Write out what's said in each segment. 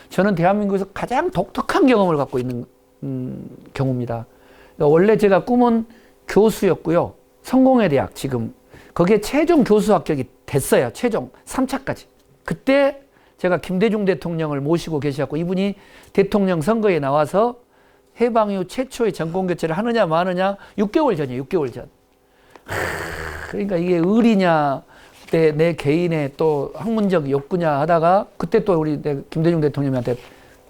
저는 대한민국에서 가장 독특한 경험을 갖고 있는 경우입니다. 원래 제가 꿈은 교수였고요. 성공회 대학 지금 거기에 최종 교수 합격이 됐어요. 최종 3차까지. 그때 제가 김대중 대통령을 모시고 계셨고 이분이 대통령 선거에 나와서 해방 이후 최초의 정권교체를 하느냐 마느냐 6개월 전이에요. 6개월 전. 그러니까 이게 의리냐 내 개인의 또 학문적 욕구냐 하다가 그때 또 우리 김대중 대통령한테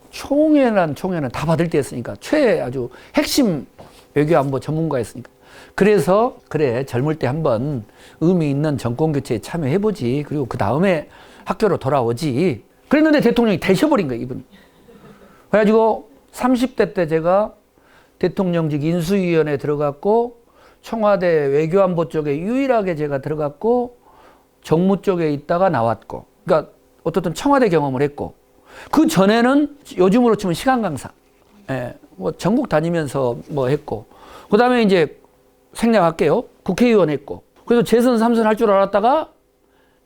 총회는 다 받을 때였으니까 아주 핵심 외교안보 전문가였으니까 그래서 그래 젊을 때 한번 의미 있는 정권교체에 참여해보지 그리고 그 다음에 학교로 돌아오지 그랬는데 대통령이 되셔버린 거예요 이분이. 그래가지고 30대 때 제가 대통령직 인수위원회에 들어갔고 청와대 외교안보 쪽에 유일하게 제가 들어갔고 정무 쪽에 있다가 나왔고 그러니까 어떻든 청와대 경험을 했고 그 전에는 요즘으로 치면 시간 강사 뭐 전국 다니면서 뭐 했고 그 다음에 이제 생략할게요. 국회의원 했고 그래서 재선 3선 할 줄 알았다가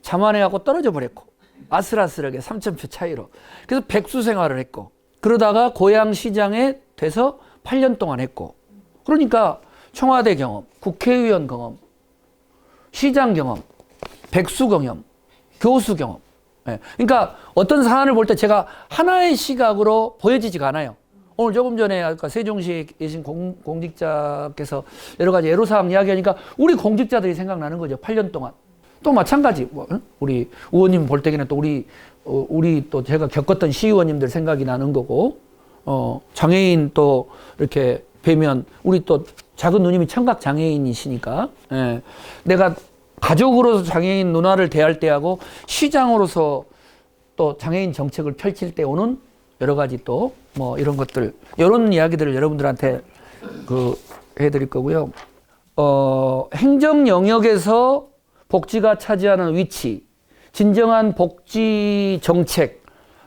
자만해갖고 떨어져 버렸고 아슬아슬하게 3,000표 차이로 그래서 백수 생활을 했고 그러다가 고양시장에 돼서 8년 동안 했고 그러니까 청와대 경험, 국회의원 경험, 시장 경험, 백수 경험, 교수 경험 그러니까 어떤 사안을 볼 때 제가 하나의 시각으로 보여지지가 않아요. 오늘 조금 전에 아까 세종시에 계신 공직자께서 여러 가지 애로사항 이야기하니까 우리 공직자들이 생각나는 거죠. 8년 동안. 또 마찬가지 우리 의원님 볼 때에는 또 우리 또 제가 겪었던 시의원님들 생각이 나는 거고 장애인 또 이렇게 뵈면 우리 또 작은 누님이 청각 장애인이시니까 내가 가족으로서 장애인 누나를 대할 때하고 시장으로서 또 장애인 정책을 펼칠 때 오는 여러 가지 또 뭐 이런 것들 이런 이야기들을 여러분들한테 해드릴 거고요. 행정 영역에서 복지가 차지하는 위치, 진정한 복지 정책,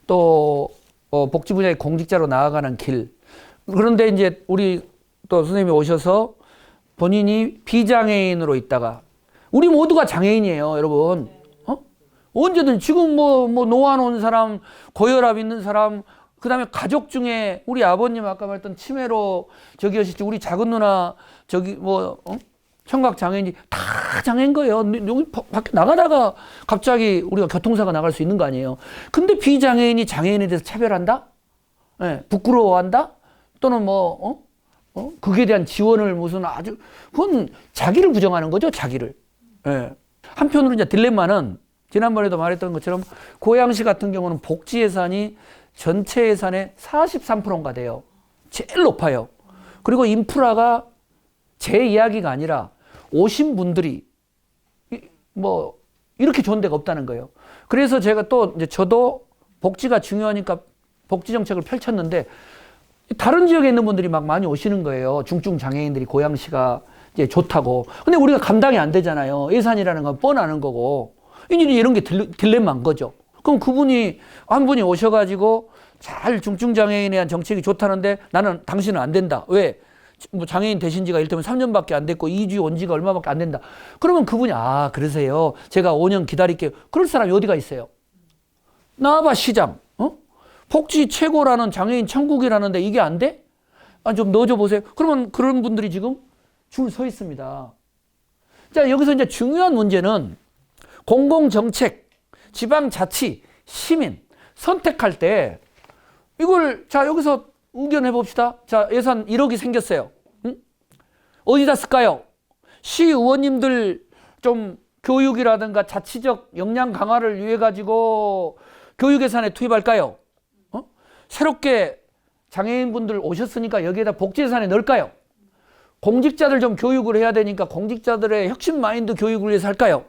또 복지 분야의 공직자로 나아가는 길. 그런데 이제 우리 또 선생님이 오셔서 본인이 비장애인으로 있다가 우리 모두가 장애인이에요, 여러분. 언제든 지금 뭐 노안 온 사람, 고혈압 있는 사람, 그 다음에 가족 중에 우리 아버님 아까 말했던 치매로 저기 하시지 우리 작은 누나 저기 청각 장애인이 다 장애인 거예요. 여기 밖에 나가다가 갑자기 우리가 교통사가 나갈 수 있는 거 아니에요. 근데 비장애인이 장애인에 대해서 차별한다? 부끄러워한다? 또는 그에 대한 지원을 무슨 아주 그건 자기를 부정하는 거죠, 자기를. 한편으로 이제 딜레마는 지난번에도 말했던 것처럼 고양시 같은 경우는 복지 예산이 전체 예산의 43%인가 돼요. 제일 높아요. 그리고 인프라가 제 이야기가 아니라 오신 분들이 이렇게 좋은 데가 없다는 거예요. 그래서 제가 또 이제 저도 복지가 중요하니까 복지 정책을 펼쳤는데 다른 지역에 있는 분들이 막 많이 오시는 거예요. 중증 장애인들이 고양시가 이제 좋다고. 근데 우리가 감당이 안 되잖아요. 예산이라는 건 뻔하는 거고. 이런 게 딜레마인 거죠. 그럼 한 분이 오셔가지고 잘 중증 장애인에 대한 정책이 좋다는데 나는 당신은 안 된다. 왜? 장애인 되신 지가 이를테면 3년밖에 안 됐고 2주 온 지가 얼마밖에 안 된다. 그러면 그분이 그러세요. 제가 5년 기다릴게요. 그럴 사람이 어디가 있어요? 나와봐 시장. 복지 최고라는 장애인 천국이라는데 이게 안 돼? 좀 넣어줘 보세요. 그러면 그런 분들이 지금 줄 서 있습니다. 자, 여기서 이제 중요한 문제는 공공정책, 지방자치, 시민 선택할 때 이걸 자 여기서 의견해 봅시다. 자, 예산 1억이 생겼어요. 어디다 쓸까요? 시의원님들 좀 교육이라든가 자치적 역량 강화를 위해 가지고 교육 예산에 투입할까요? 새롭게 장애인분들 오셨으니까 여기에다 복지 예산에 넣을까요? 공직자들 좀 교육을 해야 되니까 공직자들의 혁신 마인드 교육을 위해서 할까요?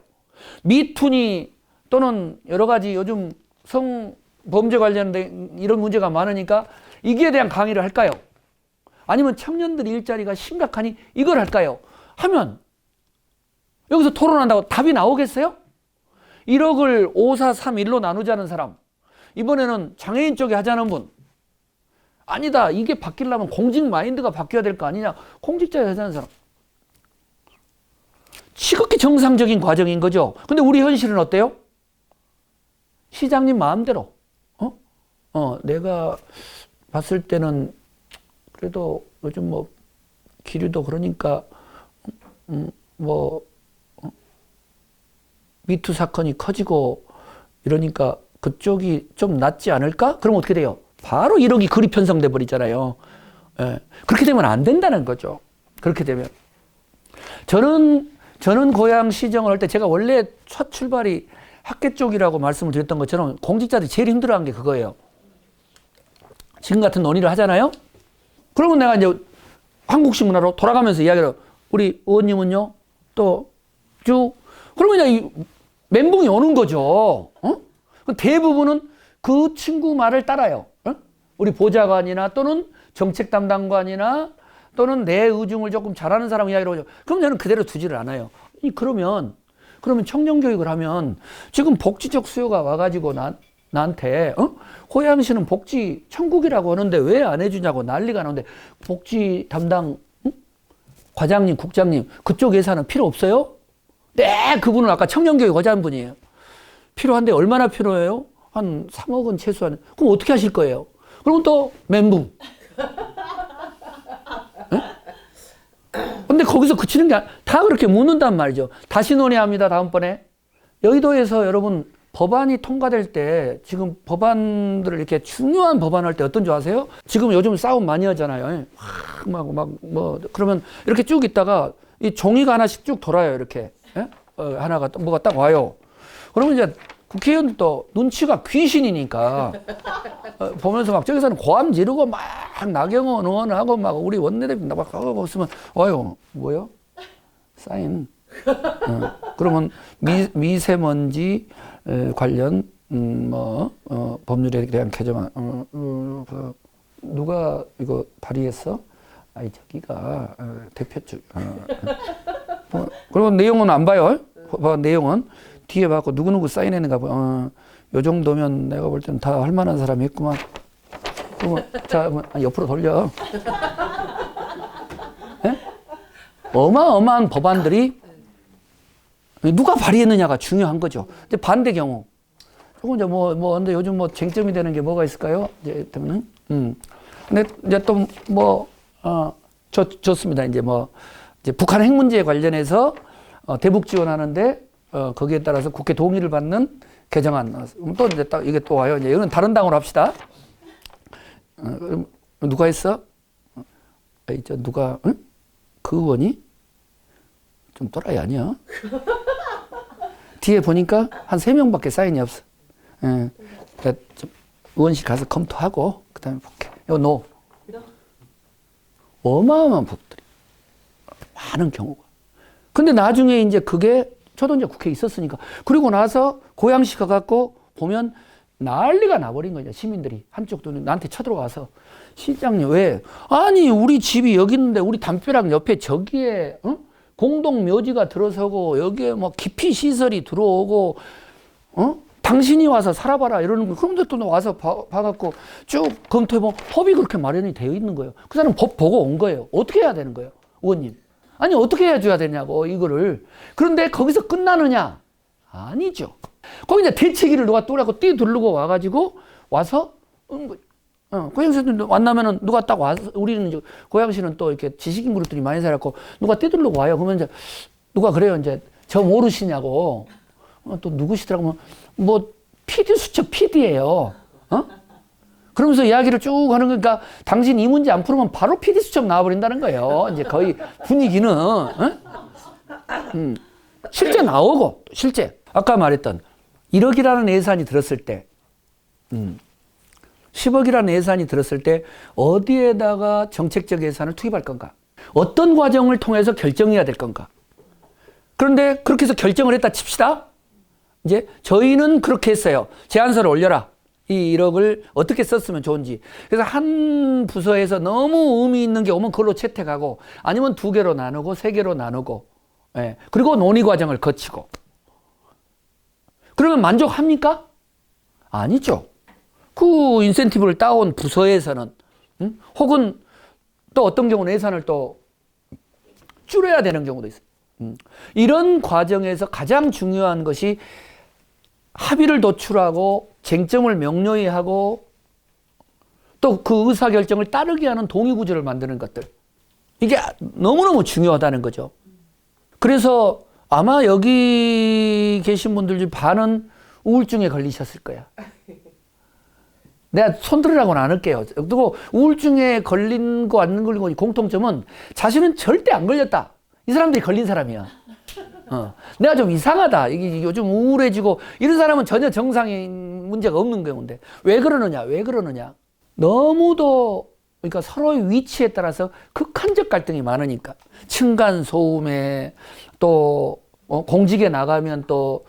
미투니 또는 여러 가지 요즘 성범죄 관련된 이런 문제가 많으니까 이기에 대한 강의를 할까요? 아니면 청년들 일자리가 심각하니 이걸 할까요? 하면 여기서 토론한다고 답이 나오겠어요? 1억을 5, 4, 3, 1로 나누자는 사람, 이번에는 장애인 쪽에 하자는 분, 아니다 이게 바뀌려면 공직 마인드가 바뀌어야 될 거 아니냐, 공직자에 하자는 사람. 시극히 정상적인 과정인 거죠. 근데 우리 현실은 어때요? 시장님 마음대로. 내가 봤을 때는 그래도 요즘 뭐 기류도 그러니까 미투 사건이 커지고 이러니까 그쪽이 좀 낫지 않을까? 그럼 어떻게 돼요? 바로 1억이 그리 편성돼 버리잖아요. 예. 그렇게 되면 안 된다는 거죠. 그렇게 되면. 저는 고향 시정을 할 때 제가 원래 첫 출발이 학계 쪽이라고 말씀을 드렸던 것처럼 공직자들이 제일 힘들어한 게 그거예요. 지금 같은 논의를 하잖아요. 그러면 내가 이제 한국식 문화로 돌아가면서 이야기를 우리 의원님은요 또 쭉 그러면 이제 멘붕이 오는 거죠. 대부분은 그 친구 말을 따라요. 우리 보좌관이나 또는 정책 담당관이나 또는 내 의중을 조금 잘하는 사람 이야기로 하죠. 그럼 저는 그대로 두지를 않아요. 그러면 청년 교육을 하면 지금 복지적 수요가 와가지고 나한테 고양시는 복지 천국이라고 하는데 왜 안 해주냐고 난리가 나는데 복지 담당 과장님, 국장님 그쪽 예산은 필요 없어요? 네, 그분은 아까 청년교육 하자는 분이에요. 필요한데 얼마나 필요해요? 한 3억은 최소한. 그럼 어떻게 하실 거예요? 그러면 또 멘붕. 근데 거기서 그치는 게 다 그렇게 묻는단 말이죠. 다시 논의합니다. 다음번에. 여의도에서 여러분 법안이 통과될 때 지금 법안들을 이렇게 중요한 법안 할 때 어떤 줄 아세요? 지금 요즘 싸움 많이 하잖아요. 그러면 이렇게 쭉 있다가 이 종이가 하나씩 쭉 돌아요. 이렇게. 예? 하나가 뭐가 딱 와요. 그러면 이제 국회의원도 눈치가 귀신이니까 보면서 막 저기서는 고함 지르고 막 나경원 의원하고 막 우리 원내대표 막 하고 있으면 뭐요? 사인. 그러면 미세먼지 관련 법률에 대한 개정안 누가 이거 발의했어? 아이 저기가 대표 쪽. 그리고 내용은 안 봐요. 내용은 뒤에 봐고 누구누구 사인했는가 봐. 요 정도면 내가 볼 때는 다 할 만한 사람이 있구만. 그러면 자 옆으로 돌려. 네? 어마어마한 법안들이 누가 발의했느냐가 중요한 거죠. 근데 반대 경우. 조금 이제 근데 요즘 쟁점이 되는 게 뭐가 있을까요? 이제 때문에. 근데 이제 또 좋습니다. 이제 북한 핵 문제에 관련해서 대북 지원하는데 거기에 따라서 국회 동의를 받는 개정안. 또 이제 이게 또 와요. 이제 이건 다른 당으로 합시다. 누가 했어? 누가? 응? 그 의원이? 좀 또라이 아니야? 뒤에 보니까 한 3명밖에 사인이 없어. 의원실 가서 검토하고 그다음에 볼게. 이거 노. 어마어마한 법들이 많은 경우가. 근데 나중에 이제 그게 저도 이제 국회에 있었으니까 그리고 나서 고양시 가갖고 보면 난리가 나버린 거죠. 시민들이 한쪽도 나한테 쳐들어와서 시장님 왜? 아니 우리 집이 여기 있는데 우리 담벼락 옆에 저기에 공동 묘지가 들어서고 여기에 기피 시설이 들어오고 당신이 와서 살아봐라 이러는 거. 그런데 또 와서 봐갖고 쭉 검토해보면 법이 그렇게 마련이 되어 있는 거예요. 그 사람 법 보고 온 거예요. 어떻게 해야 되는 거예요? 의원님. 아니 어떻게 해줘야 되냐고 이거를. 그런데 거기서 끝나느냐? 아니죠. 거기 이제 대책위를 누가 또라고 뛰두르고 와가지고 와서 고양시는 만나면은 누가 딱 와서 우리는 이제 고양시는 또 이렇게 지식인 그룹들이 많이 살았고 누가 뛰두르고 와요. 그러면 이제 누가 그래요. 이제 저 모르시냐고. 또 누구시더라고. PD 수첩 PD예요. 그러면서 이야기를 쭉 하는 거니까 당신 이 문제 안 풀으면 바로 PD 수첩 나와버린다는 거예요. 이제 거의 분위기는. 실제 나오고, 실제. 아까 말했던 1억이라는 예산이 들었을 때, 10억이라는 예산이 들었을 때 어디에다가 정책적 예산을 투입할 건가? 어떤 과정을 통해서 결정해야 될 건가? 그런데 그렇게 해서 결정을 했다 칩시다. 이제 저희는 그렇게 했어요. 제안서를 올려라. 이 1억을 어떻게 썼으면 좋은지. 그래서 한 부서에서 너무 의미 있는 게 오면 그걸로 채택하고 아니면 2개로 나누고 3개로 나누고 그리고 논의 과정을 거치고. 그러면 만족합니까? 아니죠. 그 인센티브를 따온 부서에서는 혹은 또 어떤 경우는 예산을 또 줄여야 되는 경우도 있어요. 이런 과정에서 가장 중요한 것이 합의를 도출하고 쟁점을 명료히 하고 또 그 의사결정을 따르게 하는 동의구조를 만드는 것들. 이게 너무너무 중요하다는 거죠. 그래서 아마 여기 계신 분들 중 반은 우울증에 걸리셨을 거야. 내가 손들으라고는 안 할게요. 그리고 우울증에 걸린 거 안 걸린 거 공통점은 자신은 절대 안 걸렸다. 이 사람들이 걸린 사람이야. 내가 좀 이상하다. 이게 요즘 우울해지고 이런 사람은 전혀 정상인 문제가 없는 경우인데 왜 그러느냐? 왜 그러느냐? 너무도 그러니까 서로의 위치에 따라서 극한적 갈등이 많으니까 층간소음에 또 공직에 나가면 또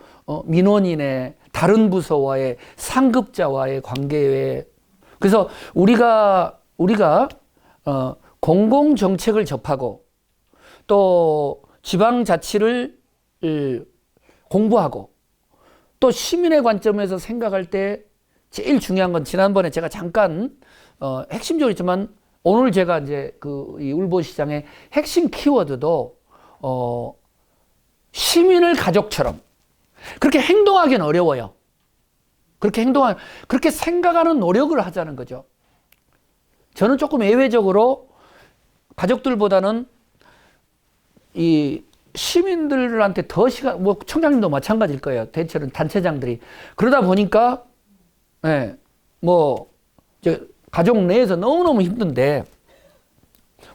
민원인의 다른 부서와의 상급자와의 관계에 그래서 우리가 공공 정책을 접하고 또 지방자치를 공부하고 또 시민의 관점에서 생각할 때 제일 중요한 건 지난번에 제가 잠깐 핵심적으로 있지만 오늘 제가 이제 이 울보시장의 핵심 키워드도 시민을 가족처럼 그렇게 행동하기는 어려워요. 그렇게 생각하는 노력을 하자는 거죠. 저는 조금 예외적으로 가족들보다는 이 시민들한테 더 시간, 뭐 청장님도 마찬가지일 거예요. 대체로 단체장들이. 그러다 보니까, 예, 뭐, 가족 내에서 너무너무 힘든데,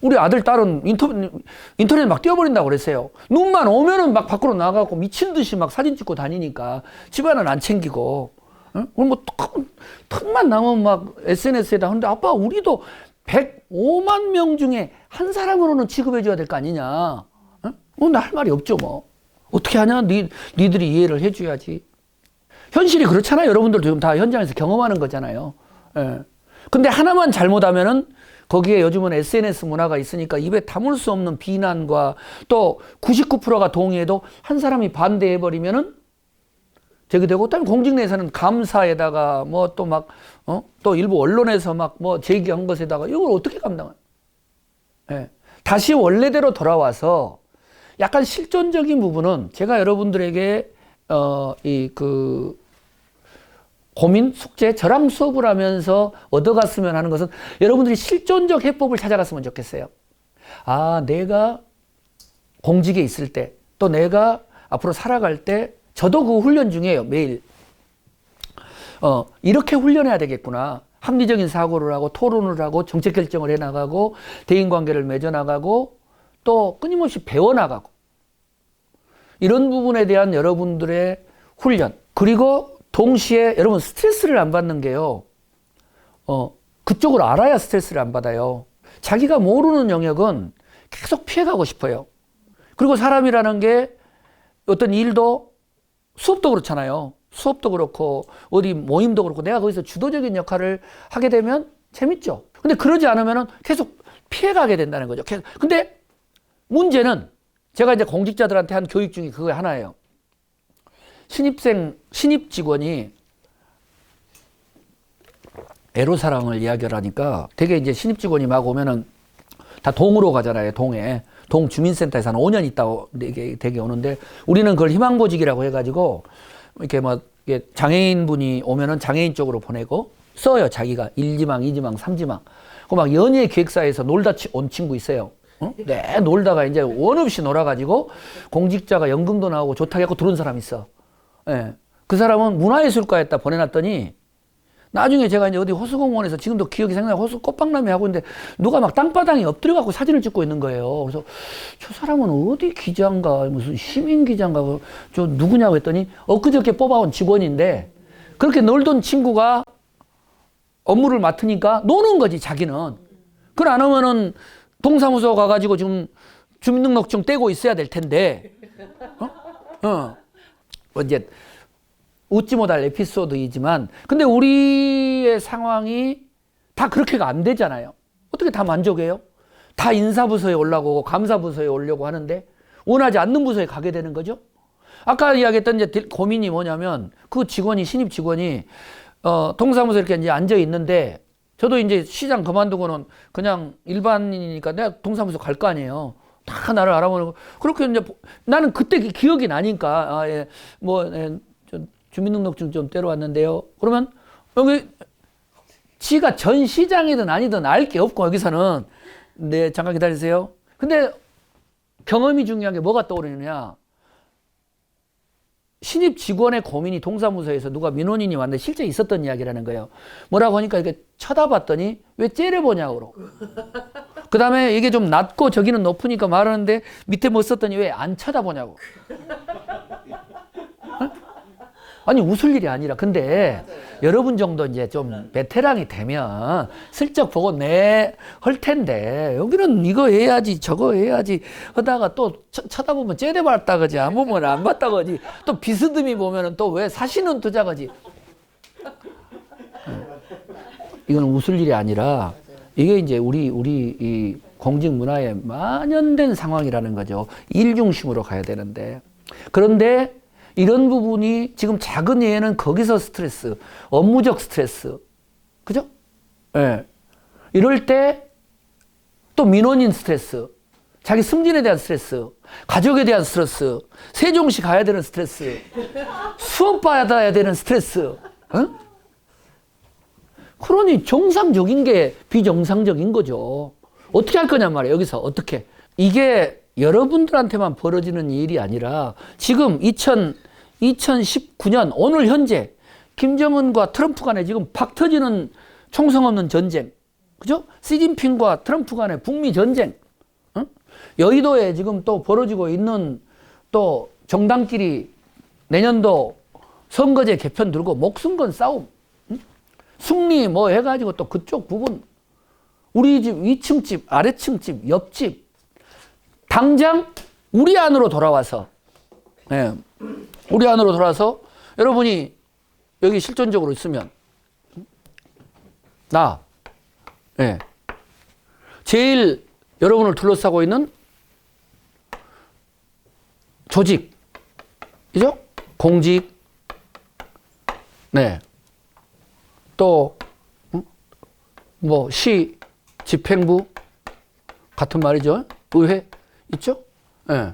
우리 아들, 딸은 인터넷 막 뛰어버린다고 그랬어요. 눈만 오면은 막 밖으로 나가고 미친 듯이 막 사진 찍고 다니니까 집안은 안 챙기고, 응? 뭐 틈만 나면 막 SNS에다 하는데 아빠, 우리도 105만 명 중에 한 사람으로는 취급해줘야 될 거 아니냐. 나 할 말이 없죠, 뭐. 어떻게 하냐? 니들이 이해를 해줘야지. 현실이 그렇잖아요. 여러분들도 지금 다 현장에서 경험하는 거잖아요. 예. 근데 하나만 잘못하면은 거기에 요즘은 SNS 문화가 있으니까 입에 담을 수 없는 비난과 또 99%가 동의해도 한 사람이 반대해버리면은 되게 되고, 또 공직 내에서는 감사에다가 뭐 또 막, 또 일부 언론에서 막 뭐 제기한 것에다가 이걸 어떻게 감당해요? 예. 다시 원래대로 돌아와서 약간 실존적인 부분은 제가 여러분들에게 고민, 숙제, 저랑 수업을 하면서 얻어갔으면 하는 것은 여러분들이 실존적 해법을 찾아갔으면 좋겠어요. 아, 내가 공직에 있을 때, 또 내가 앞으로 살아갈 때, 저도 그 훈련 중이에요, 매일. 이렇게 훈련해야 되겠구나. 합리적인 사고를 하고, 토론을 하고, 정책 결정을 해나가고, 대인관계를 맺어나가고, 또 끊임없이 배워나가고. 이런 부분에 대한 여러분들의 훈련. 그리고 동시에 여러분 스트레스를 안 받는 게요. 그쪽을 알아야 스트레스를 안 받아요. 자기가 모르는 영역은 계속 피해가고 싶어요. 그리고 사람이라는 게 어떤 일도 수업도 그렇잖아요. 수업도 그렇고 어디 모임도 그렇고 내가 거기서 주도적인 역할을 하게 되면 재밌죠. 근데 그러지 않으면 계속 피해가게 된다는 거죠. 근데 문제는 제가 이제 공직자들한테 한 교육 중에 그거 하나예요. 신입 직원이 애로사랑을 이야기를 하니까 되게 이제 신입 직원이 막 오면은 다 동으로 가잖아요. 동 주민센터에서 한 5년 있다 되게 오는데 우리는 그걸 희망보직이라고 해가지고 이렇게 막 장애인분이 오면은 장애인 쪽으로 보내고 써요. 자기가 1지망, 2지망, 3지망. 그 막 연예 기획사에서 놀다 온 친구 있어요. 네, 놀다가 이제 원 없이 놀아가지고 공직자가 연금도 나오고 좋다고 해서 들어온 사람이 있어. 예. 그 사람은 문화예술과에다 보내놨더니 나중에 제가 이제 어디 호수공원에서 지금도 기억이 생각나요. 호수 꽃박람회 하고 있는데 누가 막 땅바닥에 엎드려갖고 사진을 찍고 있는 거예요. 그래서 저 사람은 어디 기자인가 무슨 시민 기자인가 저 누구냐고 했더니 엊그저께 뽑아온 직원인데 그렇게 놀던 친구가 업무를 맡으니까 노는 거지 자기는. 그걸 안 하면은 동사무소 가가지고 지금 주민등록증 떼고 있어야 될 텐데 이제 웃지 못할 에피소드이지만 근데 우리의 상황이 다 그렇게가 안 되잖아요. 어떻게 다 만족해요? 다 인사부서에 올라오고 감사부서에 오려고 하는데 원하지 않는 부서에 가게 되는 거죠. 아까 이야기했던 이제 고민이 뭐냐면 그 직원이 신입 직원이 동사무소에 이렇게 이제 앉아 있는데 저도 이제 시장 그만두고는 그냥 일반인이니까 내가 동사무소 갈 거 아니에요. 다 나를 알아보는 거. 그렇게 이제 나는 그때 기억이 나니까 저 주민등록증 좀 떼러 왔는데요. 그러면 여기 지가 전 시장이든 아니든 알 게 없고 여기서는 네 잠깐 기다리세요. 근데 경험이 중요한 게 뭐가 떠오르느냐? 신입 직원의 고민이 동사무소에서 누가 민원인이 왔는데 실제 있었던 이야기라는 거예요. 뭐라고 하니까 이렇게 쳐다봤더니 왜 째려보냐고. 그 다음에 이게 좀 낮고 저기는 높으니까 말하는데 밑에 뭐 썼더니 왜 안 쳐다보냐고. 아니 웃을 일이 아니라 근데 여러분 정도 이제 좀 베테랑이 되면 슬쩍 보고 할 텐데 여기는 이거 해야지 저거 해야지 하다가 또 쳐다보면 째려봤다 그지 안 보면 안 봤다 그지 또 비스듬히 보면은 또 왜 사시는 투자 그지 이건 웃을 일이 아니라 이게 이제 우리 이 공직 문화에 만연된 상황이라는 거죠. 일 중심으로 가야 되는데 그런데 이런 부분이 지금 작은 예는 거기서 스트레스, 업무적 스트레스. 그죠? 예. 네. 이럴 때 또 민원인 스트레스, 자기 승진에 대한 스트레스, 가족에 대한 스트레스, 세종시 가야 되는 스트레스, 수업 받아야 되는 스트레스. 어? 그러니 정상적인 게 비정상적인 거죠. 어떻게 할 거냔 말이에요. 여기서 어떻게. 이게 여러분들한테만 벌어지는 일이 아니라 지금 2019년 오늘 현재 김정은과 트럼프 간에 지금 박 터지는 총성 없는 전쟁. 그죠? 시진핑과 트럼프 간의 북미 전쟁. 어? 여의도에 지금 또 벌어지고 있는 또 정당끼리 내년도 선거제 개편 들고 목숨 건 싸움. 응? 승리 뭐 해가지고 또 그쪽 부분. 우리 집 위층 집, 아래층 집, 옆집. 당장 우리 안으로 돌아와서 예, 우리 안으로 돌아와서 여러분이 여기 실존적으로 있으면 나 예, 제일 여러분을 둘러싸고 있는 조직 그죠? 공직 네. 또 뭐 시 집행부 같은 말이죠. 의회 있죠? 예. 네.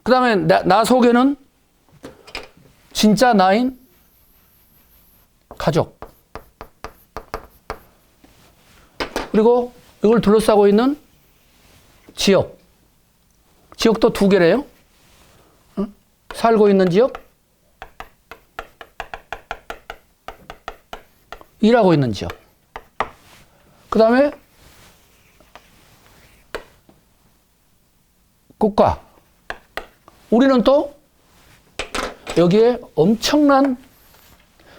그 다음에 나 속에는 진짜 나인 가족. 그리고 이걸 둘러싸고 있는 지역. 지역도 두 개래요. 응? 살고 있는 지역, 일하고 있는 지역. 그 다음에 국가. 우리는 또 여기에 엄청난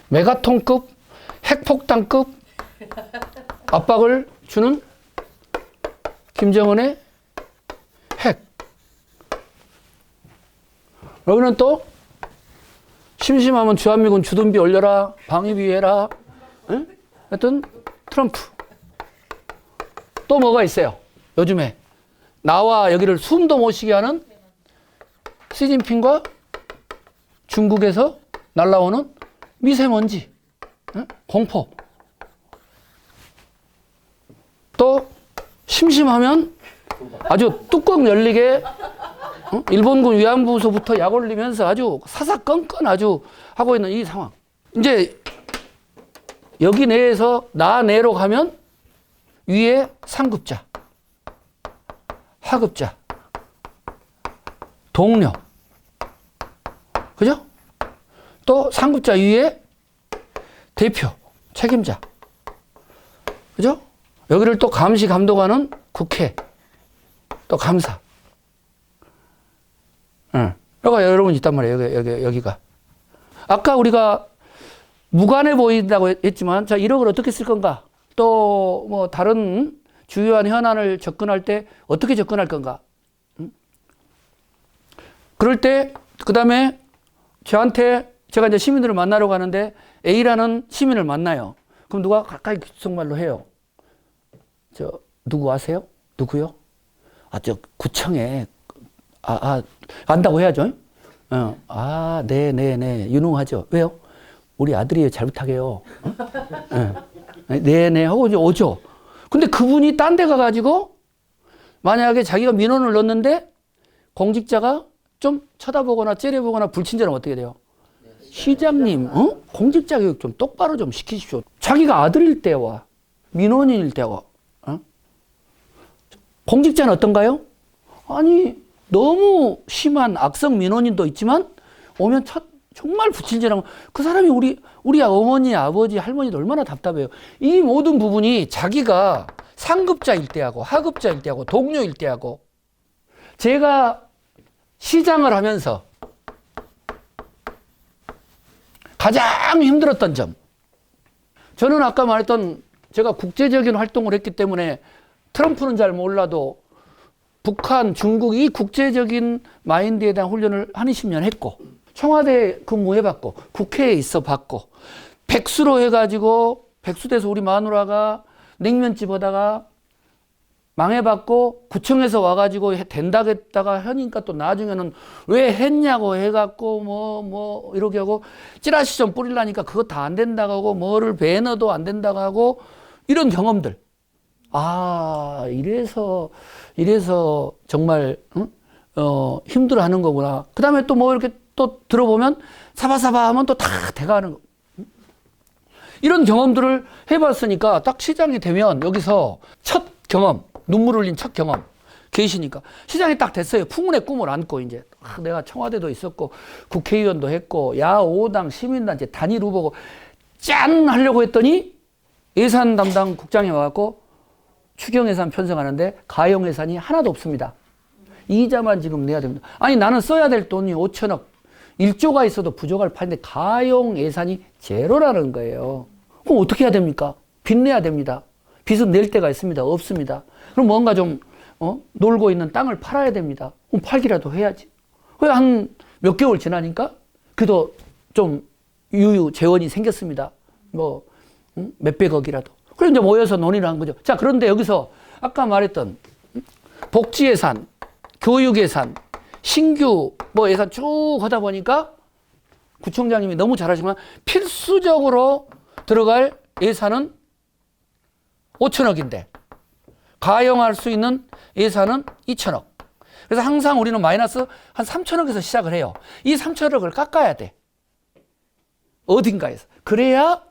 메가톤급 핵폭탄급 압박을 주는 김정은의 핵. 여기는 또 심심하면 주한미군 주둔비 올려라, 방위비 해라. 응? 하여튼 트럼프. 또 뭐가 있어요? 요즘에 나와 여기를 숨도 못 쉬게 하는 시진핑과 중국에서 날라오는 미세먼지, 공포. 또 심심하면 아주 뚜껑 열리게 일본군 위안부서부터 약 올리면서 아주 사사건건 아주 하고 있는 이 상황. 이제 여기 내에서 나 내로 가면 위에 상급자, 하급자, 동료. 그죠? 또 상급자 위에 대표, 책임자. 그죠? 여기를 또 감시 감독하는 국회, 또 감사. 응. 여기가 여러분 있단 말이에요. 여기가. 아까 우리가 무관해 보인다고 했지만, 자, 1억을 어떻게 쓸 건가? 또 뭐 다른 주요한 현안을 접근할 때 어떻게 접근할 건가? 응? 그럴 때, 그 다음에 저한테 제가 이제 시민들을 만나러 가는데 A라는 시민을 만나요. 그럼 누가 가까이 귓속말로 해요. 저 누구 아세요? 누구요? 아, 저 구청에 안다고 해야죠. 네네네 유능하죠. 왜요? 우리 아들이 잘 부탁해요. 네네 하고 이제 오죠. 근데 그분이 딴 데 가가지고 만약에 자기가 민원을 넣었는데 공직자가 좀 쳐다보거나 째려보거나 불친절하면 어떻게 돼요? 시장님, 공직자 교육 좀 똑바로 좀 시키십시오. 자기가 아들일 때와 민원인일 때와 공직자는 어떤가요? 아니 너무 심한 악성 민원인도 있지만 오면 정말 불친절한 그 사람이 우리 어머니, 아버지, 할머니도 얼마나 답답해요. 이 모든 부분이 자기가 상급자일 때하고 하급자일 때하고 동료일 때하고 제가 시장을 하면서 가장 힘들었던 점 저는 아까 말했던 제가 국제적인 활동을 했기 때문에 트럼프는 잘 몰라도 북한, 중국 이 국제적인 마인드에 대한 훈련을 한 20년 했고 청와대 근무해봤고 국회에 있어 봤고 백수로 해가지고 백수돼서 우리 마누라가 냉면집 하다가 망해봤고 구청에서 와가지고 된다겠다가 하니까 또 나중에는 왜 했냐고 해갖고 뭐 이렇게 하고 찌라시 좀 뿌리려니까 그거 다 안 된다고 하고 뭐를 배너도 안 된다고 하고 이런 경험들 이래서 정말 힘들어하는 거구나. 그 다음에 또 뭐 이렇게 또 들어보면 사바사바 하면 또 다 돼가는 거. 이런 경험들을 해봤으니까 딱 시장이 되면 여기서 첫 경험, 눈물 흘린 첫 경험 계시니까 시장이 딱 됐어요. 풍운의 꿈을 안고 이제 내가 청와대도 있었고 국회의원도 했고 야 5당 시민단체 단일 후보고 짠 하려고 했더니 예산 담당 국장이 와갖고 추경예산 편성하는데 가용예산이 하나도 없습니다. 이자만 지금 내야 됩니다. 아니 나는 써야 될 돈이 5천억 1조가 있어도 부족할 판인데 가용예산이 제로라는 거예요. 그럼 어떻게 해야 됩니까? 빚 내야 됩니다. 빚은 낼 데가 있습니다. 없습니다. 그럼 뭔가 좀 놀고 있는 땅을 팔아야 됩니다. 그럼 팔기라도 해야지. 왜 한 몇 개월 지나니까 그래도 좀 유유 재원이 생겼습니다. 뭐 몇백억이라도. 그래서 이제 모여서 논의를 한 거죠. 자, 그런데 여기서 아까 말했던 복지 예산, 교육 예산, 신규 뭐 예산 쭉 하다 보니까 구청장님이 너무 잘하시지만 필수적으로 들어갈 예산은 5천억인데 가용할 수 있는 예산은 2천억. 그래서 항상 우리는 마이너스 한 3천억에서 시작을 해요. 이 3천억을 깎아야 돼. 어딘가에서. 그래야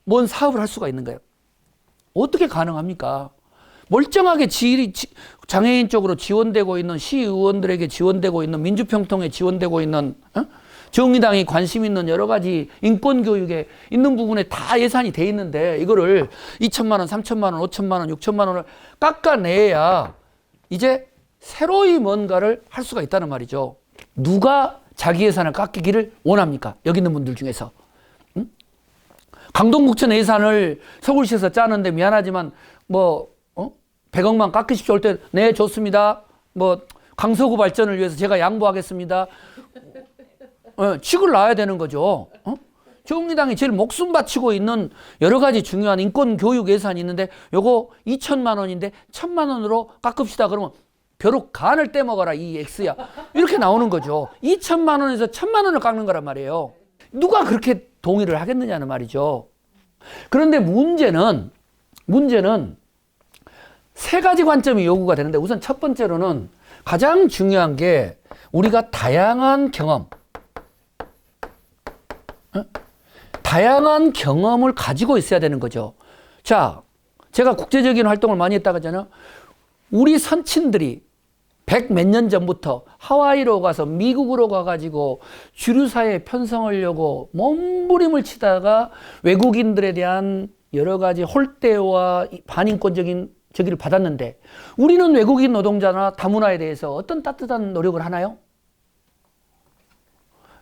뭔 사업을 할 수가 있는 거예요. 어떻게 가능합니까? 멀쩡하게 장애인 쪽으로 지원되고 있는 시의원들에게 지원되고 있는 민주평통에 지원되고 있는 정의당이 관심 있는 여러 가지 인권교육에 있는 부분에 다 예산이 돼 있는데 이거를 2천만 원, 3천만 원, 5천만 원, 6천만 원을 깎아내야 이제 새로이 뭔가를 할 수가 있다는 말이죠. 누가 자기 예산을 깎이기를 원합니까? 여기 있는 분들 중에서. 강동구청 예산을 서울시에서 짜는데 미안하지만 100억만 깎으십시오 할 때 네 좋습니다. 강서구 발전을 위해서 제가 양보하겠습니다. 칙을 놔야 되는 거죠. 정의당이 제일 목숨 바치고 있는 여러 가지 중요한 인권 교육 예산이 있는데 요거 2천만 원인데 1천만 원으로 깎읍시다. 그러면 벼룩 간을 떼먹어라 이 X야. 이렇게 나오는 거죠. 2천만 원에서 1천만 원을 깎는 거란 말이에요. 누가 그렇게 동의를 하겠느냐는 말이죠. 그런데 문제는 세 가지 관점이 요구가 되는데 우선 첫 번째로는 가장 중요한 게 우리가 다양한 경험을 가지고 있어야 되는 거죠. 자, 제가 국제적인 활동을 많이 했다고 했잖아요. 우리 선친들이 100 몇 년 전부터 하와이로 가서 미국으로 가가지고 주류사회에 편성하려고 몸부림을 치다가 외국인들에 대한 여러 가지 홀대와 반인권적인 저기를 받았는데 우리는 외국인 노동자나 다문화에 대해서 어떤 따뜻한 노력을 하나요?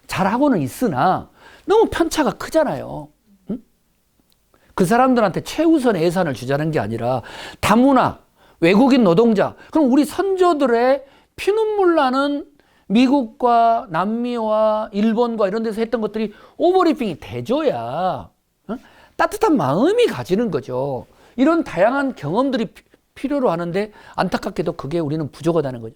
잘하고는 있으나 너무 편차가 크잖아요. 응? 그 사람들한테 최우선의 예산을 주자는 게 아니라 다문화, 외국인 노동자, 그럼 우리 선조들의 피눈물 나는 미국과 남미와 일본과 이런 데서 했던 것들이 오버래핑이 돼줘야 따뜻한 마음이 가지는 거죠. 이런 다양한 경험들이 필요로 하는데 안타깝게도 그게 우리는 부족하다는 거죠.